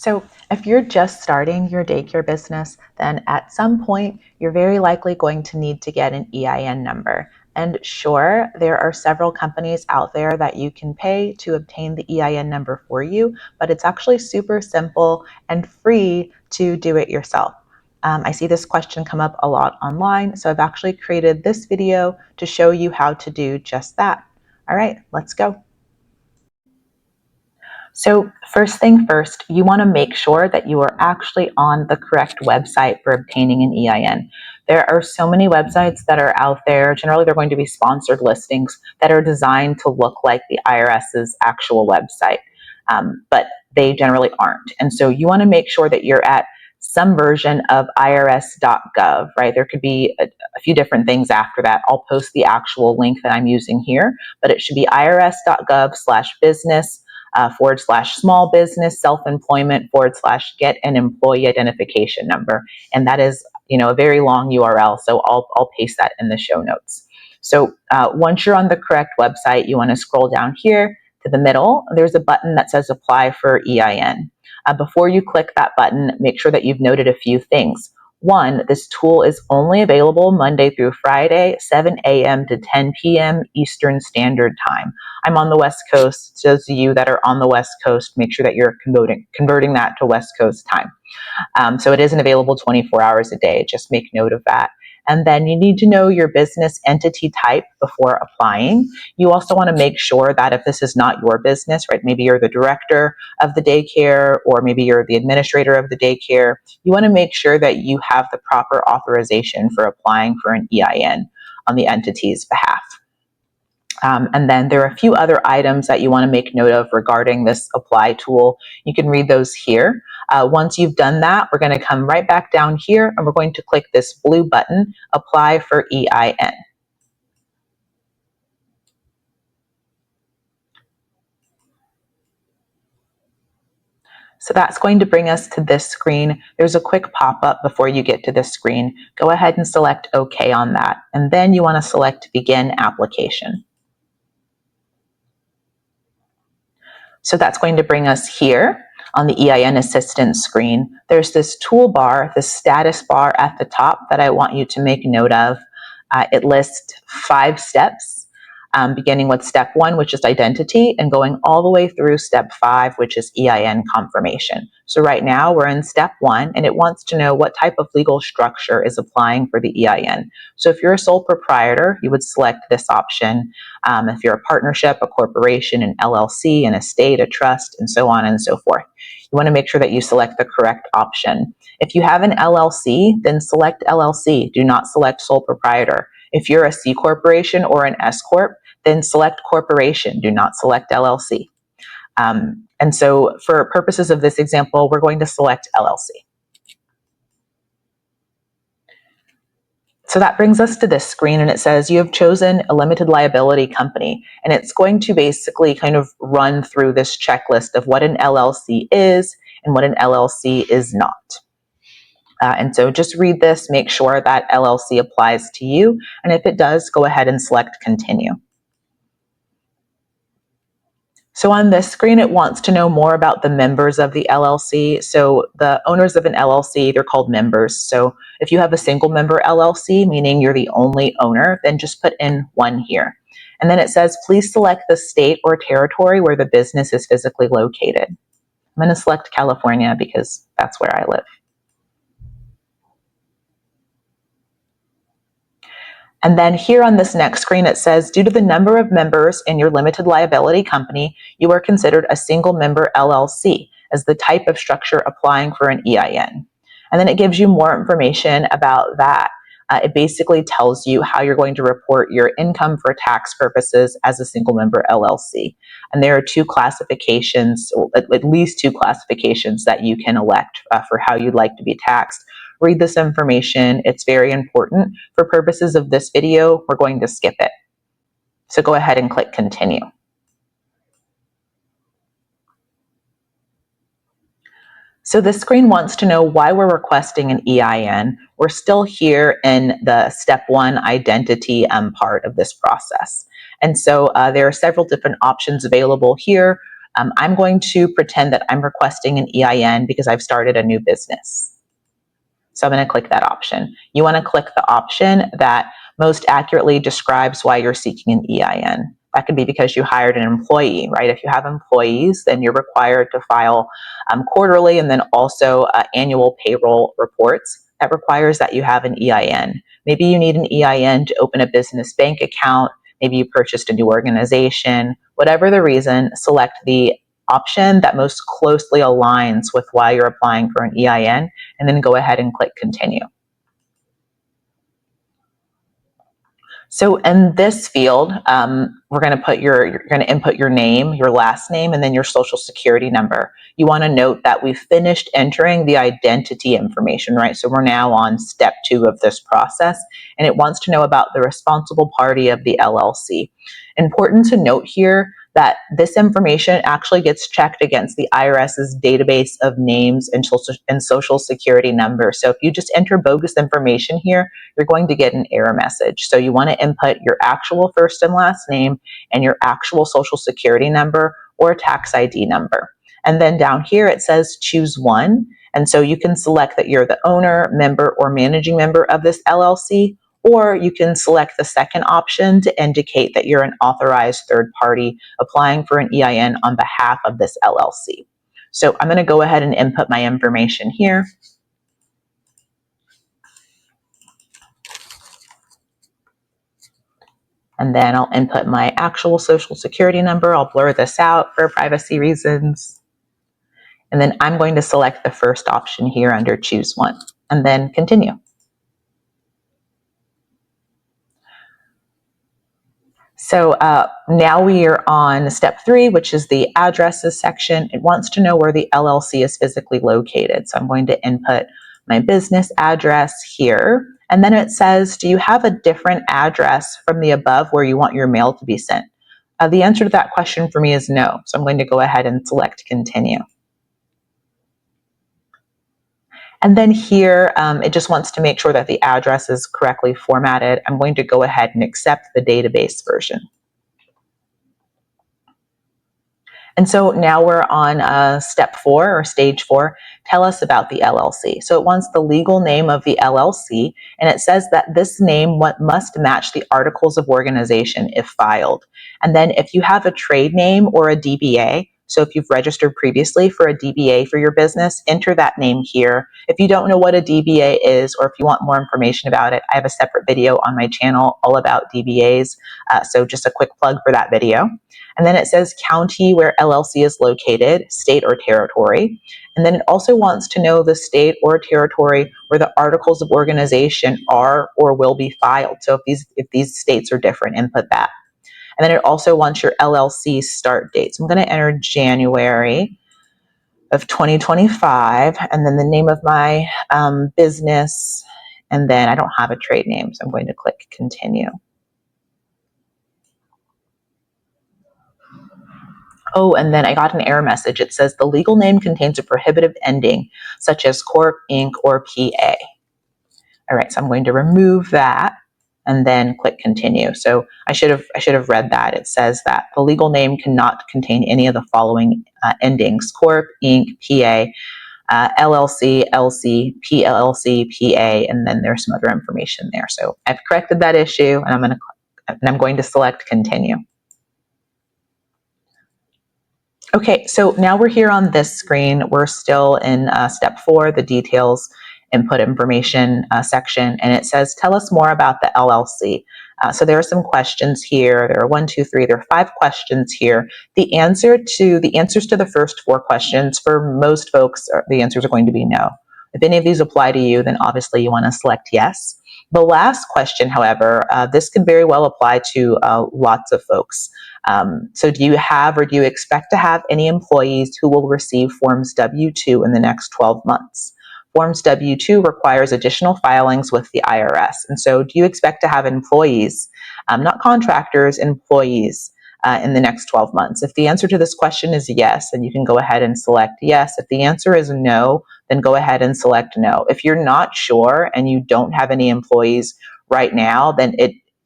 So if you're just starting your daycare business, then at some point, you're very likely going to need to get an EIN number. And sure, there are several companies out there that you can pay to obtain the EIN number for you, but it's actually super simple and free to do it yourself. I see this question come up a lot online, so I've actually created this video to show you how to do just that. All right, let's go. So first thing first, you want to make sure that you are actually on the correct website for obtaining an EIN. There are so many websites that are out there. Generally, they're going to be sponsored listings that are designed to look like the IRS's actual website, but they generally aren't. And so you want to make sure that you're at some version of irs.gov, right? There could be a few different things after that. I'll post the actual link that I'm using here, but it should be irs.gov/business /small business self-employment / get an employee identification number. And that is, a very long URL. So I'll paste that in the show notes. So once you're on the correct website, you want to scroll down here to the middle. There's a button that says apply for EIN. Before you click that button, make sure that you've noted a few things. One, this tool is only available Monday through Friday, 7 a.m. to 10 p.m. Eastern Standard Time. I'm on the West Coast. So those of you that are on the West Coast, make sure that you're converting that to West Coast time. So it isn't available 24 hours a day. Just make note of that. And then you need to know your business entity type before applying. You also want to make sure that if this is not your business, right, maybe you're the director of the daycare or maybe you're the administrator of the daycare, you want to make sure that you have the proper authorization for applying for an EIN on the entity's behalf. And then there are a few other items that you want to make note of regarding this apply tool. You can read those here. Once you've done that, we're going to come right back down here and we're going to click this blue button, apply for EIN. So that's going to bring us to this screen. There's a quick pop-up before you get to this screen. Go ahead and select OK on that. And then you want to select Begin Application. So that's going to bring us here on the EIN assistance screen. There's this toolbar, this status bar at the top that I want you to make note of. It lists 5 steps, beginning with step 1, which is identity, and going all the way through step 5, which is EIN confirmation. So right now we're in step 1, and it wants to know what type of legal structure is applying for the EIN. So if you're a sole proprietor, you would select this option. If you're a partnership, a corporation, an LLC, an estate, a trust, and so on and so forth. You want to make sure that you select the correct option. If you have an LLC, then select LLC. Do not select sole proprietor. If you're a C corporation or an S corp, then select corporation. Do not select LLC. And so for purposes of this example, we're going to select LLC. So that brings us to this screen, and it says you have chosen a limited liability company, and it's going to basically kind of run through this checklist of what an LLC is and what an LLC is not. And so just read this, make sure that LLC applies to you, and if it does, go ahead and select Continue. So on this screen, it wants to know more about the members of the LLC. So the owners of an LLC, they're called members. So if you have a single member LLC, meaning you're the only owner, then just put in 1 here. And then it says, please select the state or territory where the business is physically located. I'm going to select California because that's where I live. And then here on this next screen, it says, due to the number of members in your limited liability company, you are considered a single member LLC as the type of structure applying for an EIN. And then it gives you more information about that. It basically tells you how you're going to report your income for tax purposes as a single member LLC. And there are 2 classifications, at least 2 classifications that you can elect for how you'd like to be taxed. Read this information. It's very important. For purposes of this video, we're going to skip it. So go ahead and click Continue. So this screen wants to know why we're requesting an EIN. We're still here in the step 1 identity part of this process. And so there are several different options available here. I'm going to pretend that I'm requesting an EIN because I've started a new business. So I'm going to click that option. You want to click the option that most accurately describes why you're seeking an EIN. That could be because you hired an employee, right? If you have employees, then you're required to file quarterly and then also annual payroll reports. That requires that you have an EIN. Maybe you need an EIN to open a business bank account. Maybe you purchased a new organization. Whatever the reason, select the option that most closely aligns with why you're applying for an EIN, and then go ahead and click continue. So in this field, you're going to input your name, your last name, and then your social security number. You want to note that we've finished entering the identity information, right? So we're now on step 2 of this process, and it wants to know about the responsible party of the LLC. Important to note here that this information actually gets checked against the IRS's database of names and social security numbers. So if you just enter bogus information here, you're going to get an error message. So you want to input your actual first and last name and your actual social security number or tax ID number. And then down here it says choose one. And so you can select that you're the owner, member, or managing member of this LLC, or you can select the second option to indicate that you're an authorized third party applying for an EIN on behalf of this LLC. So I'm going to go ahead and input my information here. And then I'll input my actual social security number. I'll blur this out for privacy reasons. And then I'm going to select the first option here under choose one, and then continue. So now we are on step 3, which is the addresses section. It wants to know where the LLC is physically located. So I'm going to input my business address here. And then it says, do you have a different address from the above where you want your mail to be sent? The answer to that question for me is no. So I'm going to go ahead and select continue. And then here, it just wants to make sure that the address is correctly formatted. I'm going to go ahead and accept the database version. And so now we're on step 4 or stage 4. Tell us about the LLC. So it wants the legal name of the LLC, and it says that this name must match the articles of organization if filed. And then if you have a trade name or a DBA, so if you've registered previously for a DBA for your business, enter that name here. If you don't know what a DBA is, or if you want more information about it, I have a separate video on my channel all about DBAs. So just a quick plug for that video. And then it says county where LLC is located, state or territory. And then it also wants to know the state or territory where the articles of organization are or will be filed. So if these states are different, input that. And then it also wants your LLC start date. So I'm going to enter January of 2025, and then the name of my business, and then I don't have a trade name, so I'm going to click continue. Oh, and then I got an error message. It says the legal name contains a prohibitive ending, such as Corp, Inc., or PA. All right, so I'm going to remove that and then click continue. So I should have read that. It says that the legal name cannot contain any of the following endings: Corp, Inc., PA, LLC, LC, PLLC, PA, and then there's some other information there. So I've corrected that issue, and I'm going to select continue. Okay, so now we're here on this screen. We're still in step 4, the details input information section, and it says, tell us more about the LLC. So there are some questions here. There are 1, 2, 3, there are 5 questions here. The answers to the first 4 questions, for most folks, the answers are going to be no. If any of these apply to you, then obviously you want to select yes. The last question, however, this could very well apply to lots of folks. So do you have or do you expect to have any employees who will receive Forms W-2 in the next 12 months? Forms W-2 requires additional filings with the IRS. And so do you expect to have employees, not contractors, employees in the next 12 months? If the answer to this question is yes, then you can go ahead and select yes. If the answer is no, then go ahead and select no. If you're not sure and you don't have any employees right now, then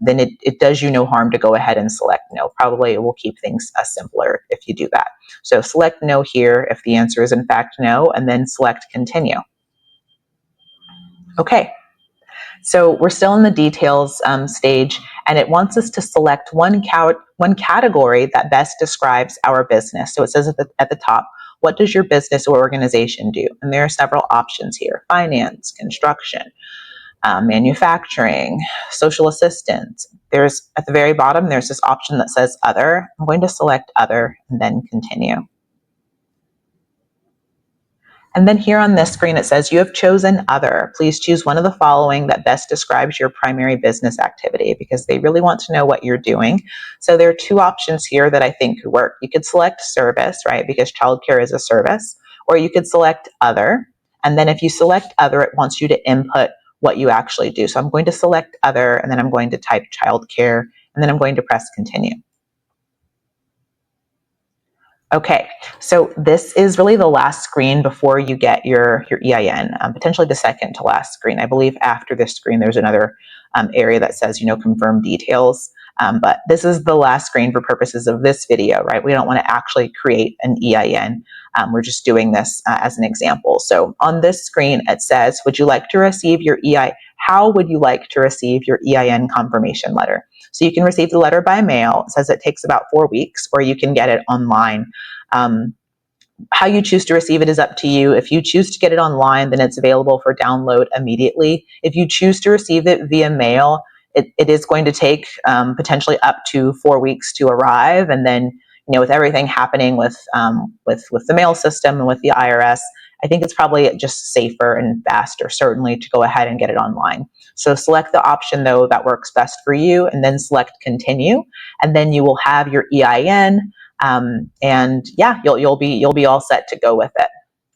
then it does you no harm to go ahead and select no. Probably it will keep things simpler if you do that. So select no here if the answer is in fact no, and then select continue. Okay, so we're still in the details stage, and it wants us to select one category that best describes our business. So it says at the top, what does your business or organization do? And there are several options here: finance, construction, manufacturing, social assistance. There's at the very bottom, there's this option that says other. I'm going to select other and then continue. And then here on this screen, it says you have chosen other. Please choose one of the following that best describes your primary business activity, because they really want to know what you're doing. So there are two options here that I think could work. You could select service, right? Because childcare is a service, or you could select other. And then if you select other, it wants you to input what you actually do. So I'm going to select other, and then I'm going to type childcare, and then I'm going to press continue. Okay, so this is really the last screen before you get your EIN, potentially the second to last screen. I believe after this screen, there's another area that says, confirm details. But this is the last screen for purposes of this video, right? We don't want to actually create an EIN. We're just doing this as an example. So on this screen, it says, would you like to receive your EIN? How would you like to receive your EIN confirmation letter? So you can receive the letter by mail. It says it takes about 4 weeks, or you can get it online. How you choose to receive it is up to you. If you choose to get it online, then it's available for download immediately. If you choose to receive it via mail, it is going to take potentially up to 4 weeks to arrive. And then, with everything happening with the mail system and with the IRS, I think it's probably just safer and faster, certainly, to go ahead and get it online. So select the option, though, that works best for you, and then select continue, and then you will have your EIN. And yeah, you'll be all set to go with it.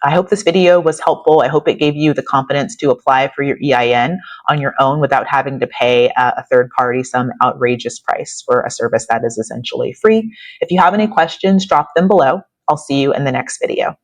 I hope this video was helpful. I hope it gave you the confidence to apply for your EIN on your own without having to pay a third party some outrageous price for a service that is essentially free. If you have any questions, drop them below. I'll see you in the next video.